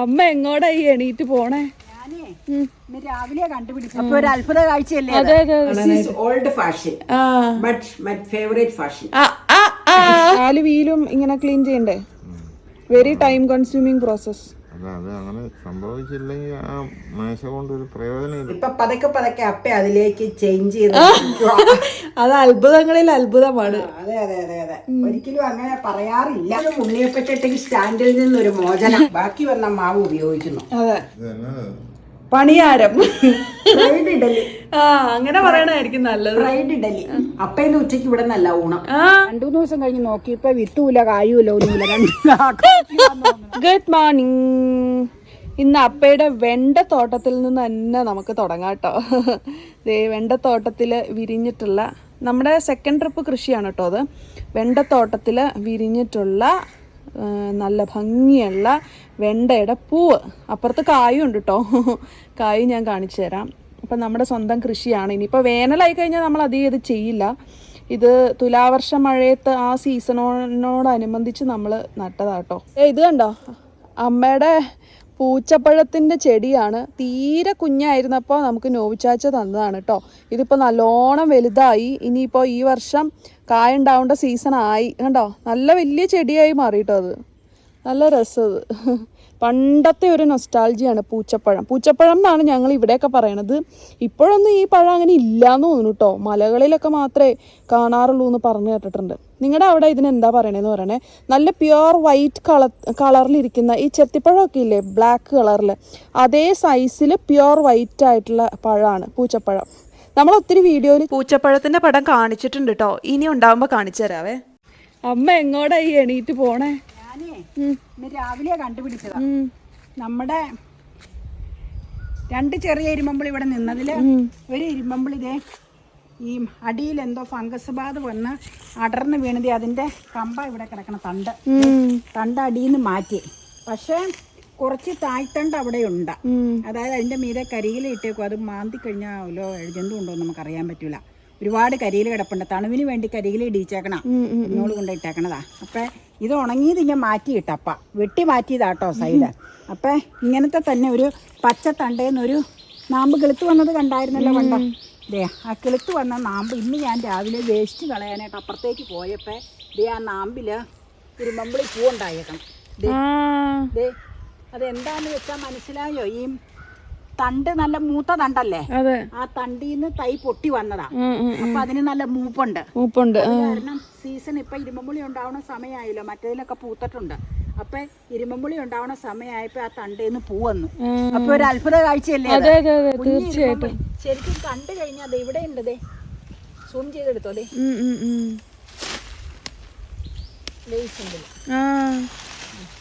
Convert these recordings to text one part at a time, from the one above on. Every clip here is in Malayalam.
അമ്മ എങ്ങോട്ടാ ഈ എണീറ്റ് പോണേ? രാവിലെ കണ്ടുപിടിച്ചു. അപ്പൊ ഒരു അത്ഭുത കാഴ്ചയല്ലേ? Old fashion but my favourite fashion. കാല് വീലും ഇങ്ങനെ ക്ലീൻ ചെയ്യണ്ടേ? Very time consuming process. അത് അങ്ങനെ സംഭവിച്ചില്ലെങ്കിൽ ആ മേശ കൊണ്ട് ഒരു പ്രയോജനം. ഇപ്പൊ പതുക്കെ പതുക്കെ അപ്പ അതിലേക്ക് ചേഞ്ച് ചെയ്ത് അത് അത്ഭുതങ്ങളിൽ അത്ഭുതമാണ്. അതെ അതെ അതെ അതെ. ഒരിക്കലും അങ്ങനെ പറയാറില്ല. ഉണ്ണിയപ്പച്ചട്ടിക്ക് സ്റ്റാൻഡിൽ നിന്നൊരു മോചനം. ബാക്കി വന്ന മാവ് ഉപയോഗിക്കുന്നു. അതെ, പണിയാരം. ഫ്രൈഡ് ഇഡലി. അങ്ങനെ പറയണായിരിക്കും നല്ലത്. ഫ്രൈഡ് ഇഡലി. അപ്പേന്റെ ഉച്ചയ്ക്ക് ഇവിടെ നല്ല ഊണം. 2-3 ദിവസം കഴിഞ്ഞ് നോക്കി ഇപ്പൊ വിത്തൂല കായൂല ഒന്നുമില്ല. Good morning. ഇന്ന് അപ്പയുടെ വെണ്ടത്തോട്ടത്തിൽ നിന്ന് തന്നെ നമുക്ക് തുടങ്ങാം കേട്ടോ. വെണ്ടത്തോട്ടത്തിൽ വിരിഞ്ഞിട്ടുള്ള നമ്മുടെ സെക്കൻഡ് ട്രിപ്പ് കൃഷിയാണ് കേട്ടോ അത്. വെണ്ടത്തോട്ടത്തിൽ വിരിഞ്ഞിട്ടുള്ള നല്ല ഭംഗിയുള്ള വെണ്ടയുടെ പൂവ്. അപ്പുറത്ത് കായും ഉണ്ട് കേട്ടോ. കായും ഞാൻ കാണിച്ചു തരാം. അപ്പം നമ്മുടെ സ്വന്തം കൃഷിയാണ്. ഇനിയിപ്പോൾ വേനലായി കഴിഞ്ഞാൽ നമ്മൾ അധികം ഇത് ചെയ്യില്ല. ഇത് തുലാവർഷ മഴയത്ത് ആ സീസണോടനുബന്ധിച്ച് നമ്മൾ നട്ടതാട്ടോ. ഇത് കണ്ടോ, അമ്മയുടെ പൂച്ചപ്പഴത്തിൻ്റെ ചെടിയാണ്. തീരെ കുഞ്ഞായിരുന്നപ്പോൾ നമുക്ക് നോവിച്ചാച്ച തന്നതാണ് കേട്ടോ. ഇതിപ്പോൾ നല്ലോണം വലുതായി. ഇനിയിപ്പോൾ ഈ വർഷം കായ ഉണ്ടാവേണ്ട സീസണായി. കണ്ടോ, നല്ല വലിയ ചെടിയായി മാറിയിട്ടോ. അത് നല്ല രസം. അത് പണ്ടത്തെ ഒരു നൊസ്റ്റാൾജിയാണ് പൂച്ചപ്പഴം. പൂച്ചപ്പഴം എന്നാണ് ഞങ്ങൾ ഇവിടെയൊക്കെ പറയണത്. ഇപ്പോഴൊന്നും ഈ പഴം അങ്ങനെ ഇല്ലയെന്ന് തോന്നുന്നു കേട്ടോ. മലകളിലൊക്കെ മാത്രമേ കാണാറുള്ളൂ എന്ന് പറഞ്ഞു കേട്ടിട്ടുണ്ട്. നിങ്ങളുടെ അവിടെ ഇതിനെന്താ പറയണതെന്ന് പറയണേ. നല്ല പ്യുവർ വൈറ്റ് കളറിലിരിക്കുന്ന ഈ ചെത്തിപ്പഴമൊക്കെ ഇല്ലേ, ബ്ലാക്ക് കളറിൽ, അതേ സൈസിൽ പ്യുവർ വൈറ്റ് ആയിട്ടുള്ള പഴമാണ് പൂച്ചപ്പഴം. നമ്മൾ ഒത്തിരി വീഡിയോയിൽ പൂച്ചപ്പഴത്തിൻ്റെ പടം കാണിച്ചിട്ടുണ്ട് കേട്ടോ. ഇനി ഉണ്ടാകുമ്പോൾ കാണിച്ചു തരാവേ. അമ്മ എങ്ങോട്ടാ ഈ എണീറ്റ് പോണേ? ഇന്ന് രാവിലെ കണ്ടുപിടിച്ചതാ. നമ്മുടെ 2 ചെറിയ ഇരുമ്പമ്പിളി ഇവിടെ നിന്നതില് ഒരു ഇരുമ്പമ്പിളി ഇതേ ഈ അടിയിൽ എന്തോ ഫംഗസ് ബാധ വന്ന് അടർന്ന് വീണത്. അതിന്റെ കമ്പ ഇവിടെ കിടക്കണ തണ്ട് അടിയിൽ നിന്ന് മാറ്റി. പക്ഷെ കുറച്ച് തായ്തണ്ട് അവിടെ ഉണ്ട്. അതായത് അതിന്റെ മീതെ കരിയില ഇട്ടേക്കും. അത് മാന്തി കഴിഞ്ഞാൽ ജന്തു ഉണ്ടോ എന്ന് നമുക്ക് അറിയാൻ പറ്റൂല. ഒരുപാട് കരിയില കിടപ്പുണ്ട്. തണുവിന് വേണ്ടി കരിയില ഇടിച്ചേക്കണ ഇങ്ങോട്ട് കൊണ്ടിട്ടേക്കണതാ. അപ്പൊ ഇത് ഉണങ്ങിയത് ഇങ്ങനെ മാറ്റിയിട്ടപ്പ വെട്ടി മാറ്റിയതാട്ടോ സൈഡ്. അപ്പൊ ഇങ്ങനത്തെ തന്നെ ഒരു പച്ച തണ്ടേന്നൊരു നാമ്പ് കിളുത്ത് വന്നത് കണ്ടായിരുന്നല്ലോ പണ്ട. ദേ ആ കിളുത്ത് വന്ന നാമ്പ് ഇന്ന് ഞാൻ രാവിലെ വേസ്റ്റ് കളയാനായിട്ട് അപ്പുറത്തേക്ക് പോയപ്പോ ദേ ആ നാമ്പില് ഇരുമ്പമ്പിളി പൂവുണ്ടായേക്കണം. ദേ അതെന്താന്ന് വെച്ചാൽ മനസ്സിലായോ? ഈ തണ്ട് നല്ല മൂത്ത തണ്ടല്ലേ, ആ തണ്ടീന്ന് തൈ പൊട്ടി വന്നതാ. അപ്പൊ അതിന് നല്ല മൂപ്പുണ്ട്. കാരണം സീസൺ ഇപ്പൊ ഇരുമ്പുളി ഉണ്ടാവുന്ന സമയമായല്ലോ. മറ്റേതിലൊക്കെ പൂത്തിട്ടുണ്ട്. അപ്പൊ ഇരുമ്പുളി ഉണ്ടാവുന്ന സമയമായപ്പോ ആ തണ്ടേന്ന് പൂ വന്നു. അപ്പൊ ഒരു അത്ഭുത കാഴ്ചയല്ലേ? തീർച്ചയായിട്ടും. ശരിക്കും കണ്ടു കഴിഞ്ഞാൽ ഇവിടെ ഉണ്ട്. സൂം ചെയ്തെടുത്തോ.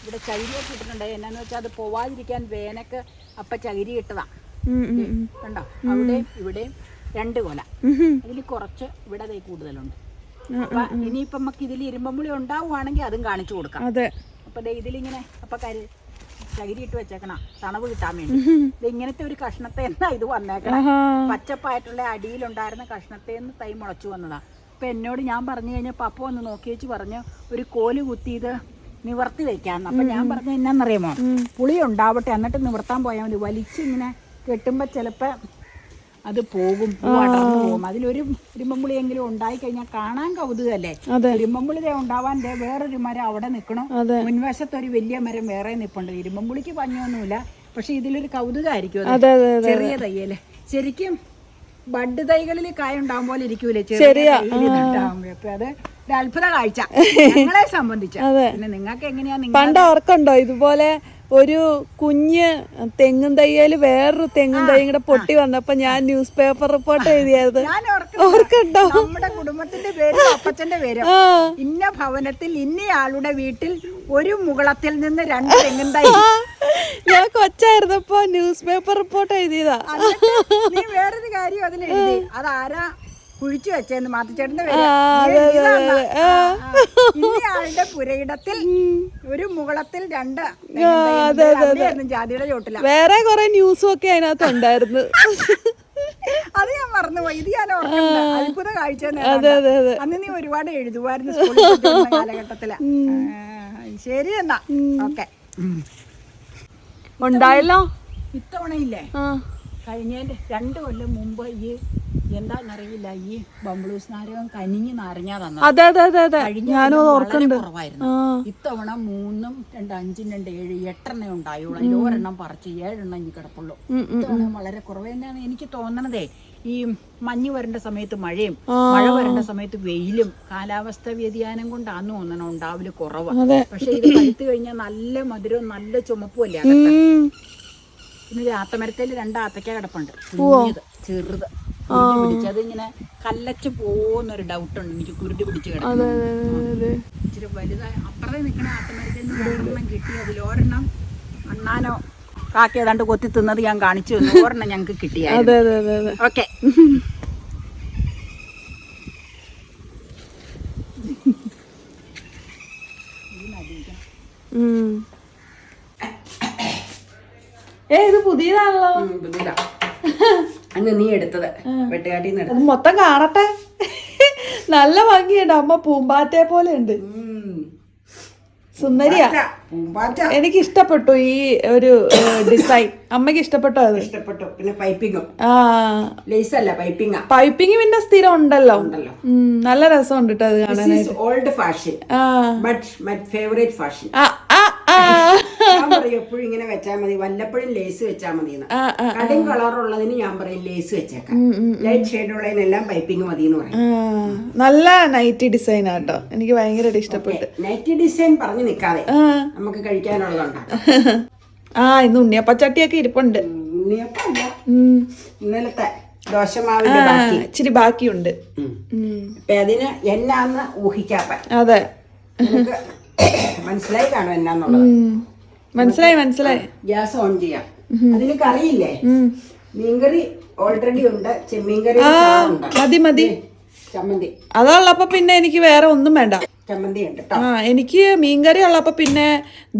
ഇവിടെ ചകിരിയൊക്കെ ഇട്ടിട്ടുണ്ട്. എന്നാന്ന് വെച്ചാൽ അത് പോവാതിരിക്കാൻ വേനക്ക് അപ്പ ചകിരി ഇട്ടതാ. കണ്ടോ, അവിടെയും ഇവിടെയും 2 കൊല. അതിൽ കുറച്ച് ഇവിടെ കൂടുതലുണ്ട്. അപ്പൊ ഇനിയിപ്പൊ നമുക്ക് ഇതിൽ ഇരുമ്പുളി ഉണ്ടാവുകയാണെങ്കിൽ അതും കാണിച്ചു കൊടുക്കാം. അപ്പൊ ഇതിലിങ്ങനെ അപ്പൊ ചകിരി ഇട്ട് വെച്ചേക്കണം തണവ് കിട്ടാൻ വേണ്ടി. ഇത് ഇങ്ങനത്തെ ഒരു കഷ്ണത്തെ എന്നാ ഇത് വന്നേക്കണം. പച്ചപ്പായിട്ടുള്ള അടിയിലുണ്ടായിരുന്ന കഷ്ണത്തേന്ന് തൈ മുളച്ചു വന്നതാ. അപ്പൊ എന്നോട് ഞാൻ പറഞ്ഞു കഴിഞ്ഞാൽ പപ്പ വന്ന് നോക്കി വെച്ച് പറഞ്ഞു ഒരു കോല് കുത്തി ഇത് നിവർത്തി വെക്കാന്ന്. അപ്പൊ ഞാൻ പറഞ്ഞ എന്നാന്നറിയാമോ, പുളി ഉണ്ടാവട്ടെ എന്നിട്ട് നിവർത്താൻ പോയാൽ മതി. വലിച്ചിങ്ങനെ കെട്ടുമ്പോ ചിലപ്പോ അത് പോകും, അടർന്നു പോകും. അതിലൊരു ഇരുമ്പുളിയെങ്കിലും ഉണ്ടായി കഴിഞ്ഞാൽ കാണാൻ കൗതുകല്ലേ. ഇരുമ്പുളി ഉണ്ടാവാൻ വേറൊരു മരം അവിടെ നിൽക്കണം. മുൻവശത്തൊരു വലിയ മരം വേറെ നിൽപ്പുണ്ട്. ഇരുമ്പുളിക്ക് പഞ്ഞൊന്നുമില്ല, പക്ഷെ ഇതിലൊരു കൗതുകമായിരിക്കും. ചെറിയ തയ്യല്ലേ. ശരിക്കും ബഡ് തൈകളിൽ കായ ഉണ്ടാവും പോലെ ഇരിക്കൂലേ ചെറിയ അപ്പൊ അത് ഒരു അത്ഭുത കാഴ്ച ഞങ്ങളെ സംബന്ധിച്ച്. പിന്നെ നിങ്ങൾക്ക് എങ്ങനെയാ? പണ്ട് ഓർക്കുണ്ടോ ഇതുപോലെ ഒരു കുഞ്ഞ് തെങ്ങും തയ്യല് വേറൊരു തെങ്ങും തൈ കൂടെ പൊട്ടി വന്നപ്പോ ഞാൻ ന്യൂസ് പേപ്പർ റിപ്പോർട്ട് എഴുതിയത് ഓർക്കുണ്ടോ? നമ്മുടെ കുടുംബത്തിന്റെ പേരും അപ്പച്ചന്റെ പേരും. ഇന്ന ഭവനത്തിൽ ഇന്നയാളുടെ വീട്ടിൽ ഒരു മുകളത്തിൽ നിന്ന് 2 തെങ്ങും തൈ. ഞാൻ കൊച്ചായിരുന്നപ്പോ ന്യൂസ് പേപ്പർ റിപ്പോർട്ട് എഴുതിയതാ. നീ വേറൊരു കാര്യം അതിൽ എഴുതി. അതാരാ കുഴിച്ചു വെച്ചെന്ന് മാത്തിച്ചേട്ടന്റെ പേര്. ഇന്നയാളുടെ പുരയിടത്തിൽ ഒരു മുകളത്തിൽ 2 ജാതിയുടെ ചോട്ടില. വേറെ കുറെ ന്യൂസും ഒക്കെ അതിനകത്ത് ഉണ്ടായിരുന്നു. അത് ഞാൻ മറന്നുപോയി. ഇത് ഞാൻ ഓർക്കുന്നത് അത്ഭുത കാഴ്ച. അന്ന് നീ ഒരുപാട് എഴുതുമായിരുന്നു സ്കൂളിൽ കാലഘട്ടത്തില്. ശരി എന്നാ, ഓക്കെ. ഉണ്ടായല്ലോ. ഇത്തവണയില്ലേ ആ കഴിഞ്ഞതിന്റെ 2 കൊല്ലം മുമ്പ് ഈ എന്താന്നറിയില്ല ഈ ബംബ്ലൂസ് നാരകം കനിഞ്ഞ് നാരങ്ങാ തന്നത്. അതെ അതെ അതെ അതെ ഞാനും ഓർക്കുന്നുണ്ട്. കുറവായിരുന്നു. ഇത്തവണ 3, 2, 5, 2, 7, 8 ഉണ്ടായുള്ളൂ. അതിൽ ഒരെണ്ണം പറിച്ച് 7 ഇനി കിടപ്പുള്ളൂ. ഇത്തവണ വളരെ കുറവ് തന്നെയാണ് എനിക്ക് തോന്നണതേ. ഈ മഞ്ഞ് വരേണ്ട സമയത്ത് മഴയും മഴ വരേണ്ട സമയത്ത് വെയിലും കാലാവസ്ഥ വ്യതിയാനം കൊണ്ടാന്ന് തോന്നണം ഉണ്ടാവില്ല കുറവ്. പക്ഷെ ഇത് പഴുത്ത് കഴിഞ്ഞാൽ നല്ല മധുരവും നല്ല ചുമപ്പുമല്ലേ അകത്ത്. പിന്നെ ആത്തമരത്തിൽ 2 ആത്തക്ക കിടപ്പുണ്ട്, കുഞ്ഞത് ചെറുത് കുരുടി പിടിച്ച്. അത് ഇങ്ങനെ കല്ലച്ച് പോകുന്നൊരു ഡൗട്ടുണ്ട് എനിക്ക്, കുരുടി പിടിച്ച് കിടക്കുന്നത്. ഇച്ചിരി വലുതായി അപ്പുറത്തെ നിൽക്കണ ആത്തമരത്തിൽ നിന്ന് 2 കിട്ടി. അതിലൊരെണ്ണം അണ്ണാനോ കാക്ക ഏതാണ്ട് കൊത്തി തിന്നത് ഞാൻ കാണിച്ചു തന്നു. ഒരെണ്ണം ഞങ്ങൾക്ക് കിട്ടിയായിരുന്നു. ഓക്കെ. ഇത് പുതിയതാണല്ലോ. അന്ന് നീ എടുത്തത് വെട്ടുകാട്ടിൽ നിന്ന്. അത് മൊത്തം കാണട്ടെ. നല്ല ഭംഗിയുണ്ട്. അമ്മ പൂമ്പാറ്റയെ പോലെ ഉണ്ട്. സുന്ദരിയാ. എനിക്ക് ഇഷ്ടപ്പെട്ടു ഈ ഒരു ഡിസൈൻ. അമ്മക്ക് ഇഷ്ടപ്പെട്ടോ? അത് ഇഷ്ടപ്പെട്ടു. പിന്നെ പൈപ്പിങ്ങും ലേസ് അല്ല, പൈപ്പിങ് പിന്നെ സ്ഥിരം ഉണ്ടല്ലോ. നല്ല രസമുണ്ട് കേട്ടോ അത് കാണാനായിട്ട്. Old fashion but my favourite fashion. ഞാൻ പറയും എപ്പോഴും ഇങ്ങനെ വെച്ചാൽ മതി, വല്ലപ്പോഴും ലേസ് വെച്ചാൽ മതി. കടും കളറുള്ളതിന് ഞാൻ പറയും ലേസ് വെച്ചേക്കാം, ലൈറ്റ് ഷെയ്ഡ് ഉള്ളതിനെല്ലാം പൈപ്പിംഗ് മതി എന്ന് പറയും. നല്ല നൈറ്റി ഡിസൈൻ ആട്ടോ, എനിക്ക് ഭയങ്കരമായിട്ട് ഇഷ്ടപ്പെട്ടു. നൈറ്റി ഡിസൈൻ പറഞ്ഞു നിൽക്കാതെ നമുക്ക് കഴിക്കാനുള്ളതുണ്ടാക്കാം. ഇന്ന് ഉണ്ണിയപ്പച്ചട്ടിയൊക്കെ ഇരിപ്പുണ്ട്. ഉണ്ണിയപ്പല്ല, ഇന്നലത്തെ ദോശമാവിന്റെ ബാക്കി ഇച്ചിരി ബാക്കിയുണ്ട്. അതിന് എന്നാന്ന് ഊഹിക്കാത്ത. അതെ, മനസ്സിലായി കാണും എന്നാന്നുള്ളത്. മനസ്സിലായി. ഗ്യാസ് ഓൺ ചെയ്യാം. അതിന് കറിയില്ലേ, മീൻകറി ഓൾറെഡി ഉണ്ട്, ചെമ്മീൻകറി മതി. ചമ്മന്തി അതുള്ളപ്പോ പിന്നെ എനിക്ക് വേറെ ഒന്നും വേണ്ട. ചമ്മന്തി ഉണ്ട്. എനിക്ക് മീൻകറി ഉള്ളപ്പോ പിന്നെ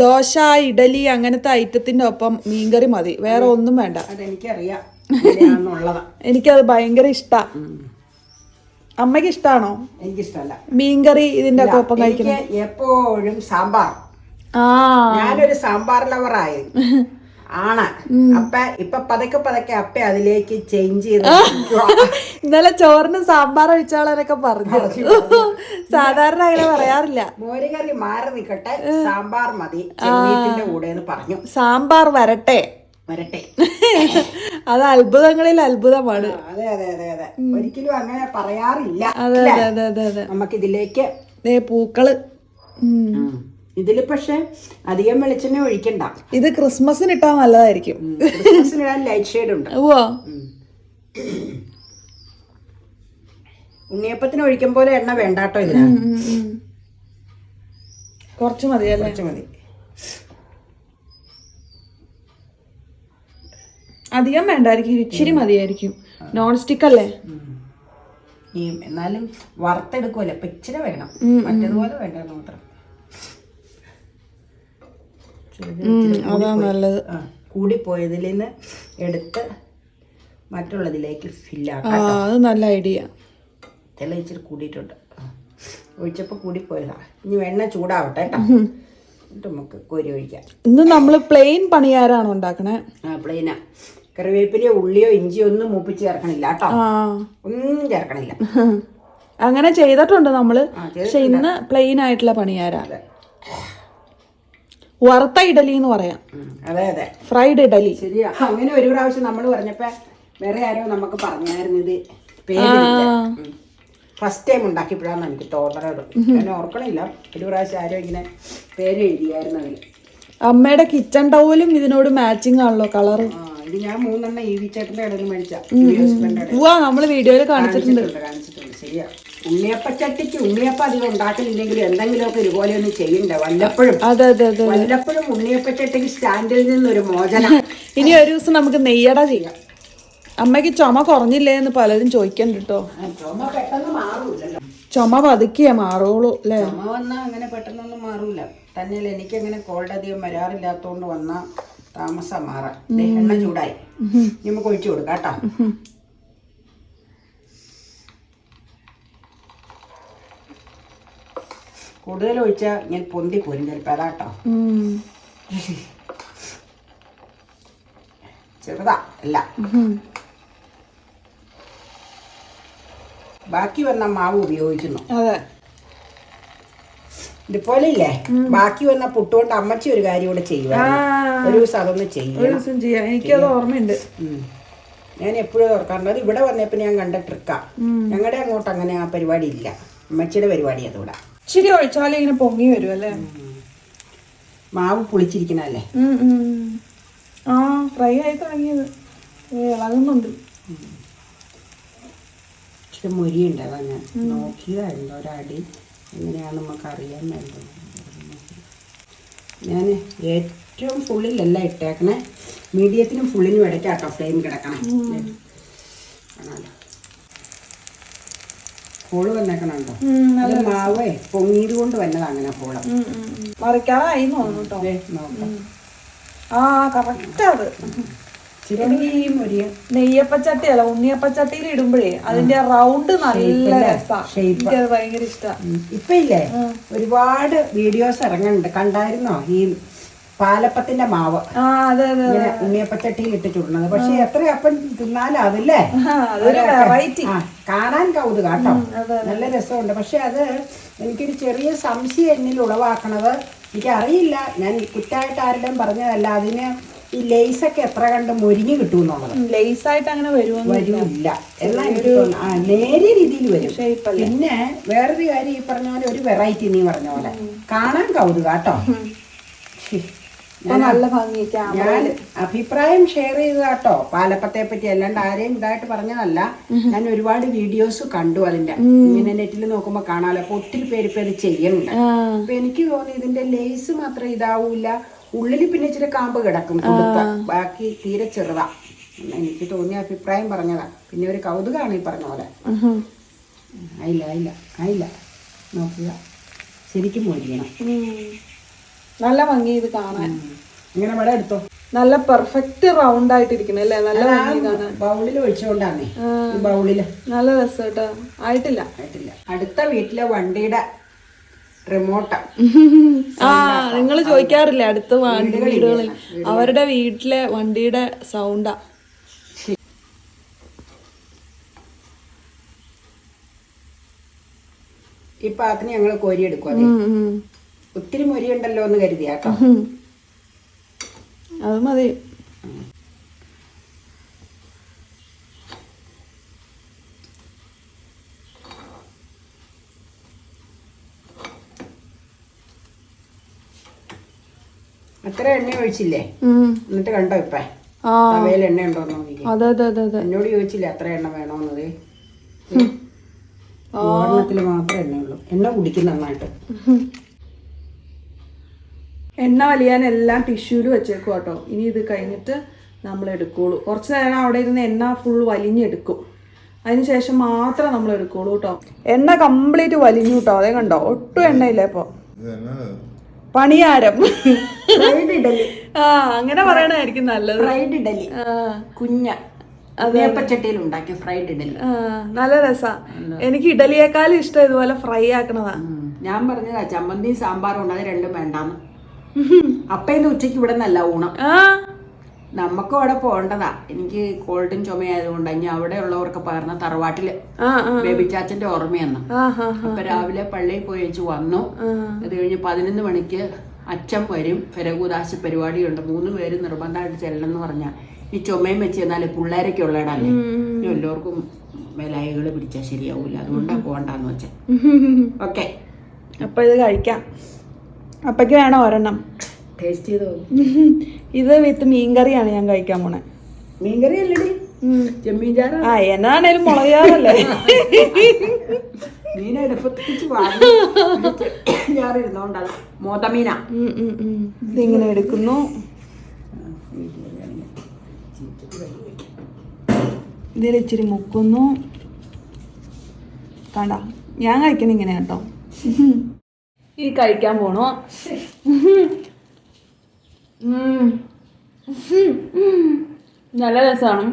ദോശ, ഇഡലി അങ്ങനത്തെ ഐറ്റത്തിന്റെ ഒപ്പം മീൻകറി മതി, വേറെ ഒന്നും വേണ്ട. അതെനിക്കറിയാം, എനിക്കത് ഭയങ്കര ഇഷ്ടാ. അമ്മയ്ക്ക് ഇഷ്ടാണോ? എനിക്കിഷ്ടമല്ല മീൻകറി ഇതിന്റെ ഒക്കെ ഒപ്പം കഴിക്കുന്നത്. എപ്പോഴും സാമ്പാർ. ഞാനൊരു സാമ്പാർ ലവറായി ആണ്. ഇപ്പൊ പതുക്കെ അപ്പ അതിലേക്ക് ചേഞ്ച് ചെയ്ത്. ഇന്നലെ ചോറിന് സാമ്പാർ ഒഴിച്ചാളൊക്കെ പറഞ്ഞു. സാധാരണ അങ്ങനെ പറയാറില്ല. മോരുകറി മാറി നിൽക്കട്ടെ, സാമ്പാർ മതി ചെമ്മീന്റെ കൂടെ എന്ന് പറഞ്ഞു. സാമ്പാർ വരട്ടെ. അത് അത്ഭുതങ്ങളിൽ അത്ഭുതമാണ്. അതെ അതെ അതെ അതെ, ഒരിക്കലും അങ്ങനെ പറയാറില്ല. അതെ അതെ അതെ അതെ. നമുക്ക് ഇതിലേക്ക് പൂക്കള്. ഇതില് പക്ഷെ അധികം വെളിച്ചെണ്ണ ഒഴിക്കണ്ട. ഇത് ക്രിസ്മസിന് ഇട്ടാ നല്ലതായിരിക്കും. ക്രിസ്മസിനിടാൻ ലൈറ്റ് ഷെയ്ഡ് ഉണ്ട്. ഉണ്ണിയപ്പത്തിന് ഒഴിക്കും പോലെ എണ്ണ വേണ്ടാട്ടോ ഇതിന്. കുറച്ച് മതിയല്ലേ? കുറച്ച് മതി. അധികം വേണ്ടായിരിക്കും, ഇച്ചിരി മതിയായിരിക്കും. നോൺ സ്റ്റിക്ക് അല്ലേ? എന്നാലും വറുത്തെടുക്കുമല്ലോ, അപ്പൊ ഇച്ചിരി വേണം, മറ്റേതുപോലെ വേണ്ട മാത്രം. അതാ നല്ലത്. കൂടിപ്പോയതിൽ നിന്ന് എടുത്ത് മറ്റുള്ളതിലേക്ക് ഫില്ലാക്കാം. അത് നല്ല ഐഡിയ. ഇതെല്ലാം ഇച്ചിരി കൂടിയിട്ടുണ്ട്, ഒഴിച്ചപ്പോൾ കൂടിപ്പോയതാ. ഇനി എണ്ണ ചൂടാവട്ടെ കേട്ടോ, എന്നിട്ട് നമുക്ക് കോരി ഒഴിക്കാം. ഇന്ന് നമ്മള് പ്ലെയിൻ പണിയാരാണോ ഉണ്ടാക്കണേ? പ്ലെയിനാ. കറിവേപ്പിലയോ ഉള്ളിയോ ഇഞ്ചിയോ ഒന്നും മൂപ്പിച്ച് ചേർക്കണില്ല കേട്ടോ, ഒന്നും ചേർക്കണില്ല. അങ്ങനെ ചെയ്തിട്ടുണ്ട് നമ്മള്, പക്ഷെ ഇന്ന് പ്ലെയിൻ ആയിട്ടുള്ള പണിയാരാ. വറുത്ത ഇഡലി എന്ന് പറയാം. അതെ അതെ, ഫ്രൈഡ് ഇഡലി. ശരിയാ. അങ്ങനെ ഒരു പ്രാവശ്യം നമ്മൾ പറഞ്ഞപ്പോ വേറെ ആരോ നമുക്ക് പറഞ്ഞായിരുന്നു ഇത് ഫസ്റ്റ് ടൈം ഉണ്ടാക്കിയപ്പോഴാണ് എനിക്ക് തോന്നണത്. ഞാൻ ഓർക്കണില്ല, ഒരു പ്രാവശ്യം ആരോ ഇങ്ങനെ പേര് എഴുതിയായിരുന്നു അതിൽ. അമ്മയുടെ കിച്ചൺ ടവലും ഇതിനോട് മാച്ചിങ് ആണല്ലോ കളറ്. ഇത് ഞാൻ 3 എണ്ണം ഈ ചേട്ടന്റെ കടയിൽ മേടിച്ച. നമ്മള് വീഡിയോയിൽ കാണിച്ചിട്ടുണ്ട്. ശരിയാ. ഉണ്ണിയപ്പച്ചട്ടിക്ക് ഉണ്ണിയപ്പം അധികം ഉണ്ടാക്കലില്ലെങ്കിലും എന്തെങ്കിലുമൊക്കെ ഇതുപോലെ ഒന്ന് ചെയ്യണ്ടേ വല്ലപ്പോഴും. വല്ലപ്പോഴും ഉണ്ണിയപ്പച്ചട്ടിക്ക് സ്റ്റാൻഡിൽ നിന്നൊരു മോചനം. ഇനി ഒരു ദിവസം നമുക്ക് നെയ്യട ചെയ്യാം. അമ്മയ്ക്ക് ചുമ കുറഞ്ഞില്ലേ എന്ന് പലരും ചോദിക്കണ്ട കേട്ടോ. ചുമ പെട്ടെന്ന് മാറൂലല്ലോ. ചുമ പതുക്കിയേ മാറുള്ളൂ അല്ലേ? ചുമ വന്നാൽ അങ്ങനെ പെട്ടെന്നൊന്നും മാറൂല. തന്നെയല്ല എനിക്കങ്ങനെ കോൾഡ് അധികം വരാറില്ലാത്തോണ്ട് വന്നാൽ താമസം മാറാം. എണ്ണ ചൂടായി, നമുക്ക് ഒഴിച്ചു കൊടുക്കാം കേട്ടോ. കൂടുതൽ ഒഴിച്ചാൽ ഇങ്ങനെ പൊന്തി പോരും ചിലപ്പോൾ, അതാട്ടോ. ചെറുതാ അല്ല. ബാക്കി വന്ന മാവ് ഉപയോഗിക്കുന്നു. അതെ, ഇതുപോലെ ഇല്ലേ ബാക്കി വന്ന പുട്ടുകൊണ്ട് അമ്മച്ചി ഒരു കാര്യം കൂടെ ചെയ്യുവായിരുന്നു. ഒരു ദിവസം അതൊന്ന് ചെയ്യാം. എനിക്കത് ഓർമ്മയുണ്ട്. ഞാൻ എപ്പോഴും ഓർക്കാറുണ്ട്. അത് ഇവിടെ വന്നപ്പോൾ ഞാൻ കണ്ട ട്രിക്കാ. ഞങ്ങളുടെ അങ്ങോട്ട് അങ്ങനെ ആ പരിപാടി ഇല്ല. അമ്മച്ചിയുടെ പരിപാടി അതൂടെ. ഇച്ചിരി ഒഴിച്ചാലേ ഇങ്ങനെ പൊങ്ങി വരും അല്ലേ? മാവ് പുളിച്ചിരിക്കണല്ലേ? ആ, ഫ്രൈ ആയി തുടങ്ങിയത് ഇളകുന്നുണ്ട്. ഇച്ചിരി മുരിയുണ്ട്. അതാ ഞാൻ നോക്കിയതായിരുന്നു ഒരടി. എങ്ങനെയാണ് നമുക്ക് അറിയാൻ വേണ്ടത്. ഞാൻ ഏറ്റവും ഫുള്ളിലല്ല ഇട്ടേക്കണേ, മീഡിയത്തിനും ഫുള്ളിനും ഇടയ്ക്കാട്ടോ ഫ്ലെയിം കിടക്കണം. കാണാമല്ലോ കോള് വന്നേക്കണുണ്ടോ? അത് മാവേ പൊങ്ങിയത് കൊണ്ട് വന്നത് അങ്ങനെ കോള് മറിക്കാറായി തോന്നുന്നു കേട്ടോ. നോക്കാം. ആ, കറക്റ്റ്. അത് മുരിയ നെയ്യപ്പച്ചട്ടി അല്ല, ഉണ്ണിയപ്പച്ചട്ടിയിൽ ഇടുമ്പോഴേ അതിന്റെ റൗണ്ട് നല്ല രസമാണ്. എനിക്കത് ഭയങ്കര ഇഷ്ടമാണ്. ഇപ്പൊ ഇല്ലേ ഒരുപാട് വീഡിയോസ് ഇറങ്ങുന്നുണ്ട്, കണ്ടായിരുന്നോ? ഈ പാലപ്പത്തിന്റെ മാവ് ഇങ്ങനെ ഉണ്ണിയപ്പച്ചട്ടിയിൽ ഇട്ട് ചുടുന്നത്. പക്ഷെ എത്ര അപ്പം തിന്നാലും അതില്ലേ കാണാൻ കൗതുകാട്ടോ, നല്ല രസമുണ്ട്. പക്ഷെ അത് എനിക്കൊരു ചെറിയ സംശയം എന്നിൽ ഉളവാക്കണത്, എനിക്കറിയില്ല, ഞാൻ കുറ്റായിട്ട് ആരുടെയും പറഞ്ഞതല്ല, അതിന് ഈ ലേസൊക്കെ എത്ര കണ്ട് മൊരിഞ്ഞ് കിട്ടുമെന്നുള്ളത്. ലേസായിട്ട് അങ്ങനെ വരൂല്ല എല്ലാം എനിക്ക് തോന്നുന്നു. നേരിയ രീതിയിൽ വരും. പിന്നെ വേറൊരു കാര്യം, ഈ പറഞ്ഞ പോലെ ഒരു വെറൈറ്റി നീ പറഞ്ഞ പോലെ കാണാൻ കൗതുകാട്ടോ. ഞാൻ അഭിപ്രായം ഷെയർ ചെയ്തതാട്ടോ പാലപ്പത്തെ പറ്റി, അല്ലാണ്ട് ആരെയും ഇതായിട്ട് പറഞ്ഞതല്ല. ഞാൻ ഒരുപാട് വീഡിയോസ് കണ്ടു അതിന്റെ, ഇങ്ങനെ നെറ്റിൽ നോക്കുമ്പോ കാണാലോ. അപ്പൊ ഒത്തിരി പേര് ഇപ്പൊ ഇത് ചെയ്യുന്നുണ്ട്. അപ്പൊ എനിക്ക് തോന്നി ഇതിന്റെ ലേസ് മാത്രം ഇതാവൂല, ഉള്ളിൽ പിന്നെ ഇച്ചിരി കാമ്പ് കിടക്കും കൊടുത്ത, ബാക്കി തീരെ ചെറുതാ. എനിക്ക് തോന്നിയ അഭിപ്രായം പറഞ്ഞതാ. പിന്നെ ഒരു കൗതുകമാണ് ഈ പറഞ്ഞ പോലെ. ആയില്ല നോക്കുക, ശരിക്കും മൊഴിയണം. നല്ല ഭംഗി ഇത് കാണാൻ. ഇങ്ങനെ ഇവിടെ എടുത്തോ, നല്ല പെർഫെക്റ്റ് റൗണ്ട് ആയിട്ടിരിക്കണം അല്ലേ? നല്ല ബൗളിൽ ഒഴിച്ചുകൊണ്ടാണ്. ഈ ബൗളില് നല്ല രസം കേട്ടോ. ആയിട്ടില്ല. അടുത്ത വീട്ടിലെ വണ്ടിയുടെ റിമോട്ടാ. ആ, നിങ്ങൾ ചോദിക്കാറില്ലേ അടുത്ത വീടുകളിൽ അവരുടെ വീട്ടിലെ വണ്ടിയുടെ സൗണ്ടാ. ഈ പാത്തിന് ഞങ്ങള് കോരിയെടുക്കും. ഒത്തിരി മൊരിയുണ്ടല്ലോ എന്ന് കരുതിയാട്ടോ. അത് മതി. അത്ര എണ്ണ ഒഴിച്ചില്ലേ? എന്നിട്ട് കണ്ടോ ഇപ്പ തവയിൽ എണ്ണ ഉണ്ടോന്ന് നോക്കി. എന്നോട് ചോദിച്ചില്ലേ അത്ര എണ്ണ വേണോന്നത്? ഓർണത്തില് മാത്രമേ എണ്ണയുള്ളൂ. എണ്ണ കുടിക്കും നന്നായിട്ട്. എണ്ണ വലിയാൻ എല്ലാം ടിഷ്യൂല് വെച്ചേക്കും കേട്ടോ. ഇനി ഇത് കഴിഞ്ഞിട്ട് നമ്മൾ എടുക്കുള്ളൂ. കുറച്ച് നേരം അവിടെ ഇരുന്ന് എണ്ണ ഫുൾ വലിഞ്ഞെടുക്കും. അതിനുശേഷം മാത്രമേ നമ്മൾ എടുക്കുള്ളൂ കേട്ടോ. എണ്ണ കംപ്ലീറ്റ് വലിഞ്ഞു കേട്ടോ. അതേ കണ്ടോ, ഒട്ടും എണ്ണയില്ല ഇപ്പൊ. പണിയാരം. ആ, അങ്ങനെ പറയണായിരിക്കും നല്ലത്. ഫ്രൈഡ് ഇഡലി കുഞ്ഞ അതേപ്പച്ചട്ടിയിൽ ഉണ്ടാക്കിയ ഫ്രൈഡ് ഇഡലി നല്ല രസാ. എനിക്ക് ഇഡലിയേക്കാളും ഇഷ്ടം ഇതുപോലെ ഫ്രൈ ആക്കണതാ. ഞാൻ പറഞ്ഞതാ ചമ്മന്തിയും സാമ്പാറും ഉണ്ട്, അത് രണ്ടും വേണ്ടാന്ന്. അപ്പ ഇന്ന് ഉച്ചക്ക് ഇവിടെ നല്ല ഊണം. നമുക്കും അവിടെ പോകേണ്ടതാ. എനിക്ക് കോൾഡും ചുമയായതുകൊണ്ട് ഇനി അവിടെ ഉള്ളവർക്ക് പകർന്ന തറവാട്ടില് ബേബിച്ചാച്ചന്റെ ഓർമ്മയെന്ന്. അപ്പൊ രാവിലെ പള്ളിയിൽ പോയി വെച്ച് വന്നു. അത് കഴിഞ്ഞ് 11 മണിക്ക് അച്ഛൻ വരും. ഫെരകൂദാശ പരിപാടിയുണ്ട്. 3 പേര് നിർബന്ധമായിട്ട് ചെല്ലണം എന്ന് പറഞ്ഞാൽ ഈ ചുമയും വെച്ച് ചെന്നാല് പിള്ളേരൊക്കെ ഉള്ളടല്ലേ, എല്ലാവർക്കും വിലായികള് പിടിച്ചാൽ ശരിയാവൂല. അതുകൊണ്ടാ പോകണ്ടെന്ന് വെച്ചാ. ഓക്കെ, അപ്പൊ ഇത് കഴിക്കാം. അപ്പക്ക് വേണം ഒരെണ്ണം ടേസ്റ്റ് ചെയ്തോ. ഇത് വിത്ത് മീൻകറിയാണ് ഞാൻ കഴിക്കാൻ പോണേ. മീൻകറി അല്ലേ? ചെമ്മീൻ ചാറ്. ആ, എന്നാണേലും മുളക് ചാറല്ലേ. മീൻ എടുപ്പത്തിച്ച് ചാറിരുന്നോണ്ടാ. മോതമീന ഇതിങ്ങനെ എടുക്കുന്നു. ഇതിൽ ഇച്ചിരി മുക്കുന്നു. കണ്ട, ഞാൻ കഴിക്കണ ഇങ്ങനെ കേട്ടോ. ഈ കഴിക്കാൻ പോണോ. നല്ല രസമാണ്.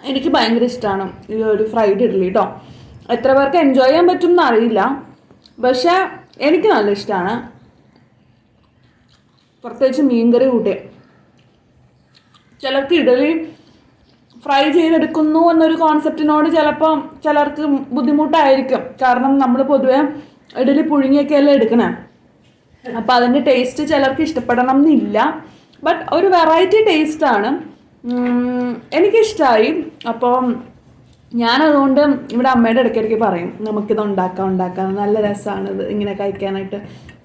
എനിക്ക് ഭയങ്കര ഇഷ്ടമാണ് ഈ ഒരു ഫ്രൈഡ് ഇഡ്ഡലി കേട്ടോ. എത്ര പേർക്ക് എൻജോയ് ചെയ്യാൻ പറ്റും എന്ന് അറിയില്ല, പക്ഷെ എനിക്ക് നല്ല ഇഷ്ടമാണ്. പ്രത്യേകിച്ച് മീൻകറി കൂട്ടി ചിലർക്ക് ഇഡലി ഫ്രൈ ചെയ്തെടുക്കുന്നു എന്നൊരു കോൺസെപ്റ്റിനോട് ചിലപ്പോൾ ചിലർക്ക് ബുദ്ധിമുട്ടായിരിക്കും. കാരണം നമ്മൾ പൊതുവെ ഇഡലി പുഴുങ്ങിയൊക്കെയല്ലേ എടുക്കണേ. അപ്പം അതിൻ്റെ ടേസ്റ്റ് ചിലർക്ക് ഇഷ്ടപ്പെടണം എന്നില്ല. ബട്ട് ഒരു വെറൈറ്റി ടേസ്റ്റാണ്, എനിക്കിഷ്ടമായി. അപ്പോൾ ഞാനതുകൊണ്ട് ഇവിടെ അമ്മയുടെ ഇടയ്ക്കിടയ്ക്ക് പറയും നമുക്കിത് ഉണ്ടാക്കാം, നല്ല രസമാണ് ഇത് ഇങ്ങനെ കഴിക്കാനായിട്ട്.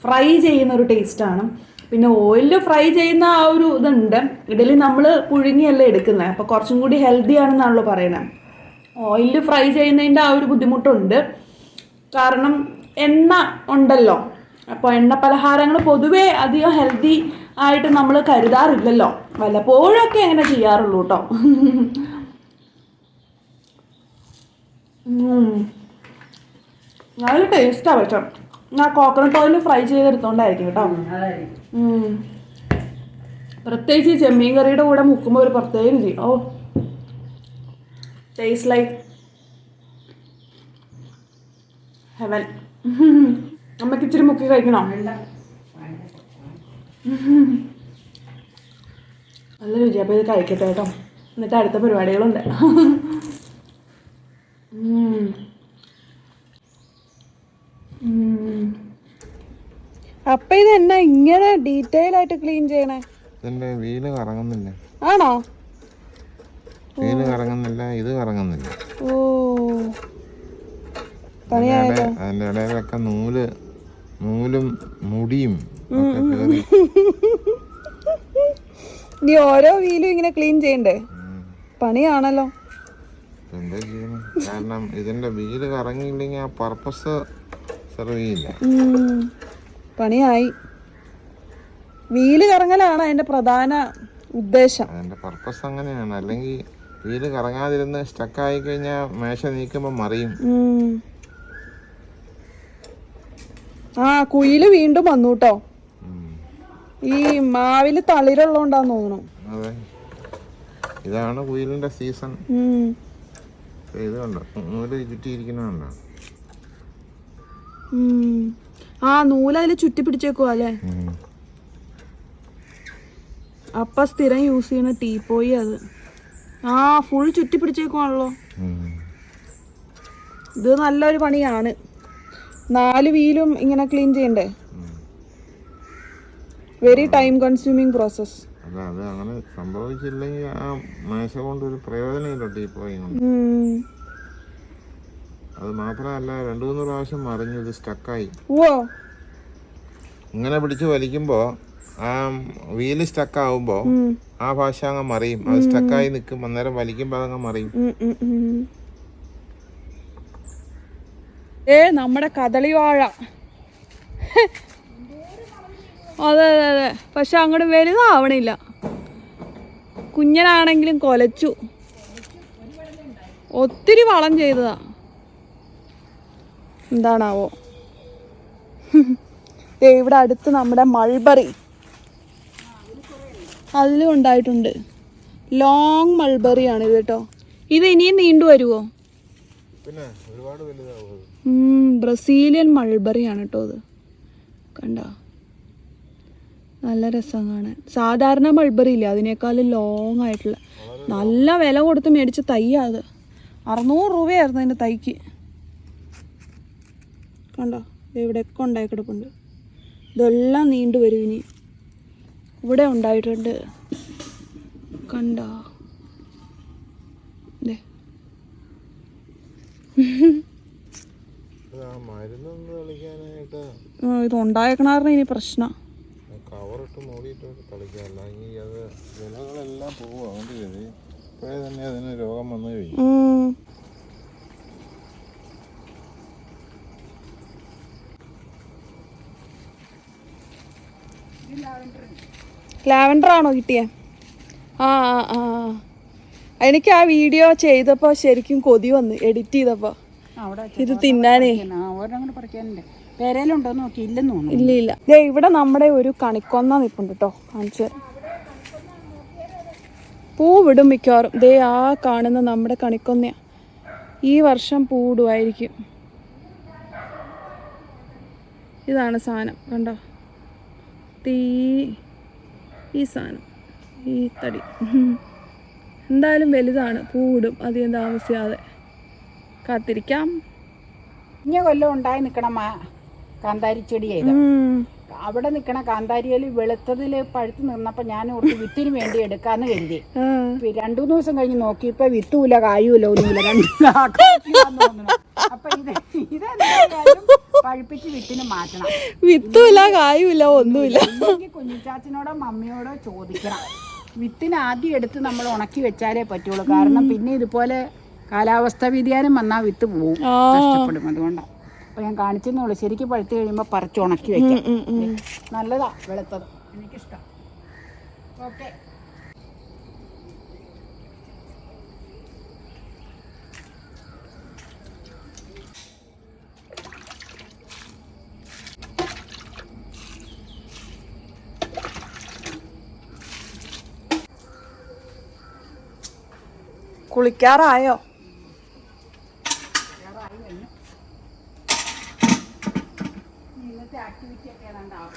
ഫ്രൈ ചെയ്യുന്നൊരു ടേസ്റ്റാണ്. പിന്നെ ഓയിലിൽ ഫ്രൈ ചെയ്യുന്ന ആ ഒരു ഇതുണ്ട്. ഇഡലി നമ്മൾ പുഴുങ്ങിയല്ലേ എടുക്കുന്നത്, അപ്പോൾ കുറച്ചും കൂടി ഹെൽത്തി ആണെന്നാണല്ലോ പറയണത്. ഓയിലിൽ ഫ്രൈ ചെയ്യുന്നതിൻ്റെ ആ ഒരു ബുദ്ധിമുട്ടുണ്ട്, കാരണം എണ്ണ ഉണ്ടല്ലോ. അപ്പോൾ എണ്ണ പലഹാരങ്ങൾ പൊതുവേ അധികം ഹെൽത്തി ആയിട്ട് നമ്മൾ കരുതാറില്ലല്ലോ, വല്ലപ്പോഴൊക്കെ അങ്ങനെ ചെയ്യാറുള്ളൂ കേട്ടോ. നല്ല ടേസ്റ്റാണ്. പക്ഷെ ഞാൻ കോക്കനട്ട് ഓയിൽ ഫ്രൈ ചെയ്തെടുത്തോണ്ടായിരിക്കും കേട്ടോ. പ്രത്യേകിച്ച് ഈ ചെമ്മീൻ കറിയുടെ കൂടെ മുക്കുമ്പോൾ ഒരു പ്രത്യേക രുചി. ഓ, ടേസ്റ്റ് ലൈക്ക് ഹെവൻ. അമ്മയ്ക്ക് ഇച്ചിരി മുക്കി കഴിക്കണോ? നല്ല രുചി. അപ്പോൾ ഇത് കഴിക്കട്ടെ കേട്ടോ, എന്നിട്ട് അടുത്ത പരിപാടികളുണ്ട്. അപ്പൊ ഇത് എന്നാ ഇങ്ങനെ ഡീറ്റെയിൽ ആയിട്ട് ക്ലീൻ ചെയ്യണേ? ഇതിന്റെ വീല് കറങ്ങുന്നില്ല. ആണോ? വീല് കറങ്ങുന്നില്ല, ഇത് കറങ്ങുന്നില്ല. ഓ, പണിയായല്ലോ. അതിന്റെ ഇടയിലൊക്കെ നൂലും മുടിയും നീ ഓരോ വീലും ഇങ്ങനെ ക്ലീൻ ചെയ്യണ്ടേ? പണിയാണല്ലോ. എന്താ ചെയ്യണം? കാരണം ഇതിന്റെ വീല് കറങ്ങിയില്ലെങ്കിൽ ആ പർപ്പസ് സെർവ് ചെയ്യില്ല. പണിയായി. വീല് കറങ്ങലാണ് അതിന്റെ പ്രധാന ഉദ്ദേശം. അതിന്റെ പർപ്പസ് അങ്ങനെയാണ്. അല്ലെങ്കിൽ വീല് കറങ്ങാതിരുന്ന് സ്റ്റക്കായി കഴിഞ്ഞാൽ മേശ നീക്കുമ്പോൾ മറിയും. ആ, കുയില് വീണ്ടും വന്നു കേട്ടോ. ഈ മാവില് തളിരുള്ളോണ്ടാന്ന് തോന്നുന്നു. അതെ, ഇതാണ് കുയിലിന്റെ സീസൺ. ഇത് കണ്ടോ, നൂല് ചുറ്റിയിരിക്കുന്നുണ്ടോ? ആ, നൂല് അതിൽ ചുറ്റി പിടിച്ചേക്കുവാ അല്ലേ? അപ്പ സ്ഥിരം യൂസ് ചെയ്യണ ടീപ്പോയി അത്. ആ, ഫുൾ ചുറ്റി പിടിച്ചേക്കുവാണല്ലോ. ഇത് നല്ലൊരു പണിയാണ്. 4 വീലും ഇങ്ങനെ ക്ലീൻ ചെയ്യണ്ടേ? Very time consuming process. അല്ല, അത് അങ്ങനെ സംഭവിച്ചില്ലെങ്കിൽ ആ മേശ കൊണ്ട് ഒരു പ്രയോജനമില്ല ടീപ്പോയി കൊണ്ട്. അത് മാത്രമല്ല 2-3 പ്രാവശ്യം മറിഞ്ഞു, ഇത് സ്റ്റക്കായി. ഓ, ഇങ്ങനെ പിടിച്ച് വലിക്കുമ്പോ ആ വീല് സ്റ്റക്കാവുമ്പോ ആ ഭാഷ അങ്ങ് മറിയും. അത് സ്റ്റക്കായി നിൽക്കും, അന്നേരം വലിക്കുമ്പോ അതങ്ങ് മറിയും. നമ്മുടെ കദളി വാഴ. അതെ അതെ അതെ, പക്ഷെ അങ്ങോട്ട് വലുതാവണില്ല. കുഞ്ഞനാണെങ്കിലും കൊലച്ചു. ഒത്തിരി വളം ചെയ്തതാ, എന്താണാവോ. ഇവിടെ അടുത്ത് നമ്മുടെ മൾബറി അതിലും ഉണ്ടായിട്ടുണ്ട്. ലോങ് മൾബറിയാണ് ഇത് കേട്ടോ. ഇത് ഇനിയും നീണ്ടു വരുമോ? പിന്നെ ഒരുപാട് വലുതാവും. ബ്രസീലിയൻ മൾബറിയാണ് കേട്ടോ ഇത്. കണ്ടോ, നല്ല രസം കാണാൻ. സാധാരണ മൾബറി ഇല്ല, അതിനേക്കാളും ലോങ് ആയിട്ടുള്ള. നല്ല വില കൊടുത്ത് മേടിച്ച തൈയാണ് അത്. 600 രൂപയായിരുന്നു അതിൻ്റെ തൈക്ക്. കണ്ടോ, ഇവിടെയൊക്കെ ഉണ്ടായി കിടപ്പുണ്ട്. ഇതെല്ലാം നീണ്ടു വരും ഇനി. ഇവിടെ ഉണ്ടായിട്ടുണ്ട്, കണ്ടോ. ഇത് ഉണ്ടായേക്കണാറിന് ഇനി പ്രശ്നം. കവറിട്ട് മൂടിയിട്ട് കളിക്കാം, അല്ലെങ്കിൽ അത് വിലകളെല്ലാം പോകും. അതുകൊണ്ട് ഇപ്പോഴേ തന്നെ അതിന് രോഗം വന്നു കഴിഞ്ഞു. ലാവൻഡർ ആണോ കിട്ടിയേ? ആ ആ ആ, എനിക്ക് ആ വീഡിയോ ചെയ്തപ്പോൾ ശരിക്കും കൊതി വന്ന് എഡിറ്റ് ചെയ്തപ്പോൾ. ഇത് തിന്നാനേ ഇല്ല ഇല്ല. ദേ ഇവിടെ നമ്മുടെ ഒരു കണിക്കൊന്ന നിൽപ്പുണ്ട് കേട്ടോ, കാണിച്ചു. പൂ വിടും മിക്കവാറും. ദേ ആ കാണുന്ന നമ്മുടെ കണിക്കൊന്ന ഈ വർഷം പൂടുമായിരിക്കും. ഇതാണ് സാധനം, കണ്ടോ. ഈ സാധനം, ഈ തടി എന്തായാലും വലുതാണ്, പൂവിടും അധികം താമസിയാതെ. കാത്തിരിക്കാം. ഇഞ്ഞ കൊല്ലം ഉണ്ടായി നിൽക്കണം കാന്താരി ചെടി ചെയ്ത്. അവിടെ നിൽക്കണ കാന്താരിയിൽ വെളുത്തതിൽ പഴുത്ത് നിന്നപ്പോൾ ഞാൻ ഓർത്ത് വിത്തിന് വേണ്ടി എടുക്കാന്ന് കരുതി. 2-3 ദിവസം കഴിഞ്ഞ് നോക്കിയപ്പോൾ വിത്തുമില്ല കായുമില്ല ഒന്നുമില്ല, അപ്പൊ ഇതെന്തായാലും പഴുപ്പിച്ച് വിത്തിന് മാറ്റണം. വിത്തുമില്ല കായുമില്ല ഒന്നുമില്ല. കുഞ്ഞിച്ചാച്ചനോടോ മമ്മിയോടോ ചോദിക്കണം. വിത്തിന് ആദ്യം എടുത്ത് നമ്മൾ ഉണക്കി വെച്ചാലേ പറ്റുള്ളൂ. കാരണം പിന്നെ ഇതുപോലെ കാലാവസ്ഥ വ്യതിയാനം വന്നാൽ വിത്ത് പോവും, നഷ്ടപ്പെടും. അതുകൊണ്ടാണ് അപ്പോൾ ഞാൻ കാണിച്ചെന്നേ ഉള്ളൂ. ശരിക്കും പഴുത്ത് കഴിയുമ്പോൾ പറിച്ച് ഉണക്കി വെക്കാം. നല്ലതാ വെളുത്തത്, എനിക്കിഷ്ടം. ഓക്കെ, കുളിക്കാറായോ? ഇന്നത്തെ ആക്ടിവിറ്റി ഒക്കെ ഏതാണ്ടാവും.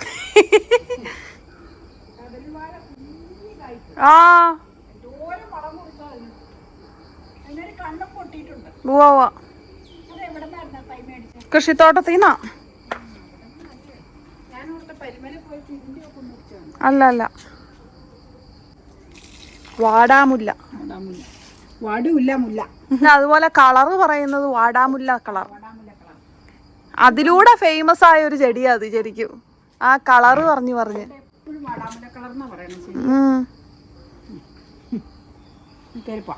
ആ എന്തോരം വളം കൊടുത്താൽ അതിനൊരു കണ്ണം പൊട്ടിയിട്ടുണ്ട്. ഉവ്വ അത് എവിടെ നിന്നായിരുന്നു തൈ മേടിച്ചത്? കൃഷിത്തോട്ടത്തിന്നാ. ഞാൻ ഓർത്ത് പരിമല പോയി തിരിഞ്ഞൊക്കെ മുറിച്ചാണ്. അല്ല, വാടാമുല്ല. വാടുമില്ല മുല്ല. അതുപോലെ കളറ് പറയുന്നത് വാടാമുല്ല കളർ. അതിലൂടെ ഫേമസ് ആയ ഒരു ചെടിയാ അത് ശരിക്കും. ആ കളറ് പറഞ്ഞു എപ്പോഴും വാടാമുല്ല കളർന്നാ പറയണത്. ഉം കേൾപ്പാ